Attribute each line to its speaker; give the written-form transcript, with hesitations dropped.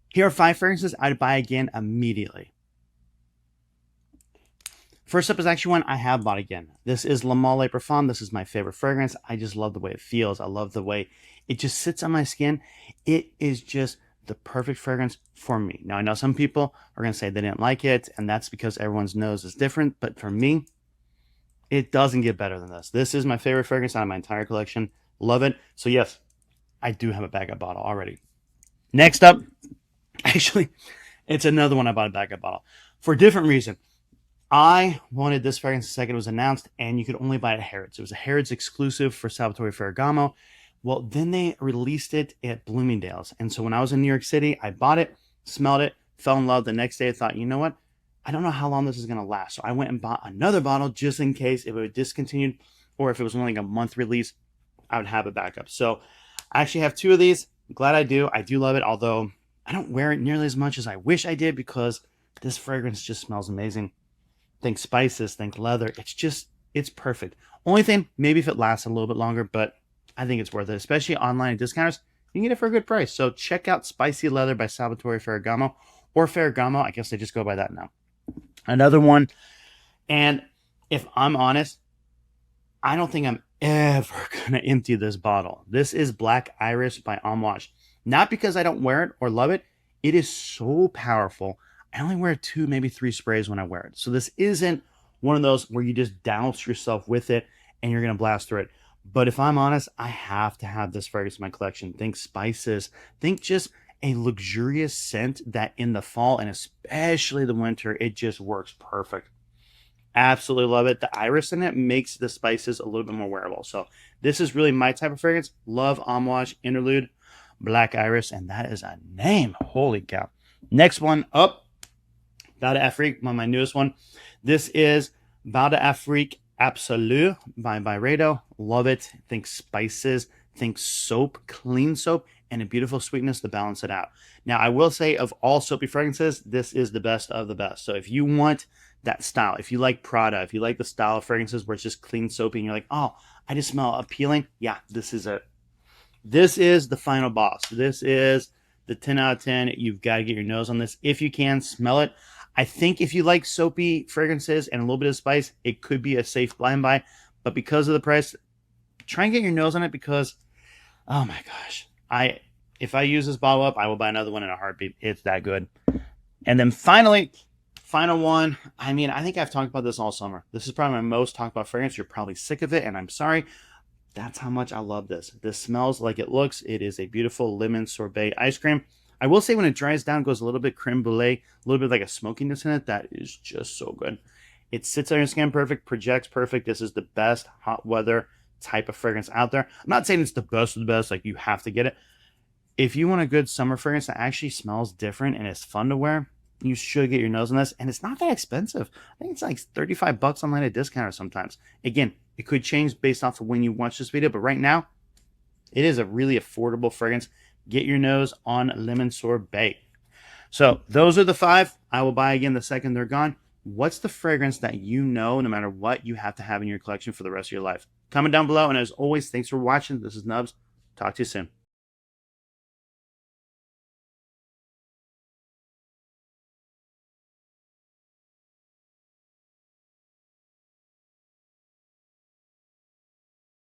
Speaker 1: Here are 5 fragrances I'd buy again immediately. First up is actually one I have bought again. This is Male Le Parfum. This is my favorite fragrance. I just love the way it feels. I love the way it just sits on my skin. It is just the perfect fragrance for me. Now, I know some people are going to say they didn't like it, and that's because everyone's nose is different. But for me, it doesn't get better than this. This is my favorite fragrance out of my entire collection. Love it. So yes, I do have a backup bottle already. Next up, actually, it's another one I bought a backup bottle for a different reason. I wanted this fragrance the second it was announced, and you could only buy it at Harrods. It was a Harrods exclusive for Salvatore Ferragamo. Well, then they released it at Bloomingdale's. And so when I was in New York City, I bought it, smelled it, fell in love. The next day, I thought, you know what? I don't know how long this is going to last. So I went and bought another bottle just in case if it was discontinued or if it was only like a month release, I would have a backup. So I actually have 2 of these. I'm glad I do. I do love it, although I don't wear it nearly as much as I wish I did because this fragrance just smells amazing. Think spices, think leather. It's perfect. Only thing, maybe if it lasts a little bit longer, but I think it's worth it, especially online at discounters. You can get it for a good price. So check out Spicy Leather by Salvatore Ferragamo or Ferragamo. I guess they just go by that now. Another one, and if I'm honest, I don't think I'm ever going to empty this bottle. This is Black Iris by Amouage. Not because I don't wear it or love it. It is so powerful. I only wear 2, maybe 3 sprays when I wear it. So this isn't one of those where you just douse yourself with it and you're going to blast through it. But if I'm honest, I have to have this fragrance in my collection. Think spices. Think just a luxurious scent that in the fall and especially the winter, it just works perfect. Absolutely love it. The iris in it makes the spices a little bit more wearable. So this is really my type of fragrance. Love Amouage Interlude Black Iris. And that is a name. Holy cow. Next one up. Bal d'Afrique, my newest one. This is Bal d'Afrique Absolu by Byredo. Love it. Think spices, think soap, clean soap, and a beautiful sweetness to balance it out. Now, I will say of all soapy fragrances, this is the best of the best. So if you want that style, if you like Prada, if you like the style of fragrances where it's just clean soapy and you're like, oh, I just smell appealing. Yeah, this is it. This is the final boss. This is the 10 out of 10. You've got to get your nose on this. If you can, smell it. I think if you like soapy fragrances and a little bit of spice, it could be a safe blind buy. But because of the price, try and get your nose on it because, oh my gosh, if I use this bottle up, I will buy another one in a heartbeat. It's that good. And then finally, final one. I mean, I think I've talked about this all summer. This is probably my most talked about fragrance. You're probably sick of it, and I'm sorry. That's how much I love this. This smells like it looks. It is a beautiful lemon sorbet ice cream. I will say when it dries down, it goes a little bit creme brulee, a little bit like a smokiness in it. That is just so good. It sits on your skin perfect, projects perfect. This is the best hot weather type of fragrance out there. I'm not saying it's the best of the best, like you have to get it. If you want a good summer fragrance that actually smells different and is fun to wear, you should get your nose on this. And it's not that expensive. I think it's like 35 bucks online at discounter sometimes. Again, it could change based off of when you watch this video, but right now, it is a really affordable fragrance. Get your nose on Lemon Sorbet. So those are the 5 I will buy again the second they're gone. What's the fragrance that you know, no matter what, you have to have in your collection for the rest of your life? Comment down below. And as always, thanks for watching. This is Nubs. Talk to you soon.